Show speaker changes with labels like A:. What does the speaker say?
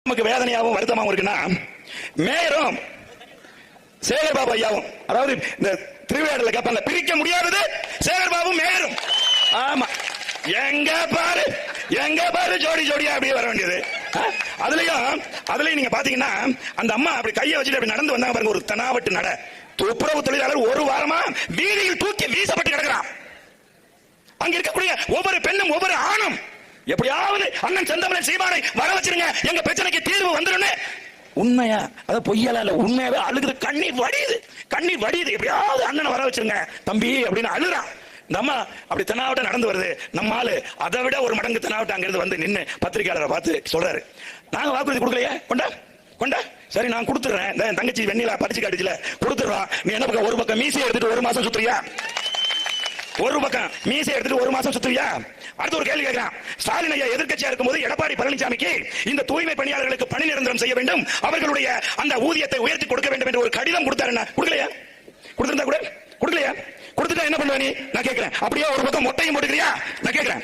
A: நமக்கு வேதனையாகவும் வருத்தமாகவும் இருக்குன்னா, மேயரும் சேகர்பாபு ஐயாவும், அதாவது இந்த திருவிழாடல கேட்பாங்க, பிரிக்க முடியாதது சேகர்பாபு மேயரும். ஆமா, எங்க பாரு ஜோடி ஜோடியா அப்படியே வர வேண்டியது. அதுலயும் நீங்க பாத்தீங்கன்னா அந்த அம்மா அப்படி கையை வச்சுட்டு அப்படி நடந்து வந்தாங்க பாருங்க, ஒரு தனாவட்டு நட. துப்புரவு தொழிலாளர் ஒரு வாரமா வீதியில் தூக்கி வீசப்பட்டு கிடக்கிறான். அங்க இருக்கக்கூடிய ஒவ்வொரு பெண்ணும் ஒவ்வொரு ஆணும் எப்படியாவது அண்ணன் செந்தமிழன் சீமானை வர வச்சிருங்க, எங்க பிரச்சனைக்கு தீர்வு வந்துடும். உண்மையா அத பொய்யல இல்ல, உண்மையாவே அழுகுது, கண்ணீர் வடியுது. எப்படியாவது அண்ணனை வர வச்சிருங்க தம்பி அப்படின்னு அழுறான். இந்த அம்மா அப்படி தென்னாவட்ட நடந்து வருது. நம்ம ஆளு அதை விட ஒரு மடங்கு தென்னாவட்ட அங்கிருந்து வந்து நின்று பத்திரிகையாளரை பார்த்து சொல்றாரு, நாங்க வாக்குறுதி கொடுக்கலையே, கொண்டா சரி நான் கொடுத்துறேன், இந்த தங்கச்சி வெண்ணிலா பறிச்சு காட்டுச்சுல கொடுத்துறோம். நீ என்ன பக்கம் ஒரு பக்கம் மீசையை எடுத்துட்டு ஒரு மாசம் சுத்துறியா? ஒரு பக்கம் மீசை எடுத்துட்டு ஒரு மாசம் சுத்துவியா? அடுத்த ஒரு கேள்வி கேட்கிறான். ஸ்டாலின் ஐயா எதிர்க்கட்சியா இருக்கும்போது எடப்பாடி பழனிசாமிக்கு இந்த தூய்மை பணியாளர்களுக்கு பணி நிரந்தரம் செய்ய வேண்டும், அவர்களுடைய அந்த ஊதியத்தை உயர்த்தி கொடுக்க வேண்டும் என்று ஒரு கடிதம் கொடுத்தாரு. கொடுக்கலையா? கொடுத்திருந்தா கூட கொடுக்கலையா? கொடுத்துட்டா என்ன பண்ணுவ நீ? நான் கேட்கிறேன். அப்படியே ஒரு பக்கம் மொட்டையும் போட்டுக்கிறியா? நான் கேட்கிறேன்.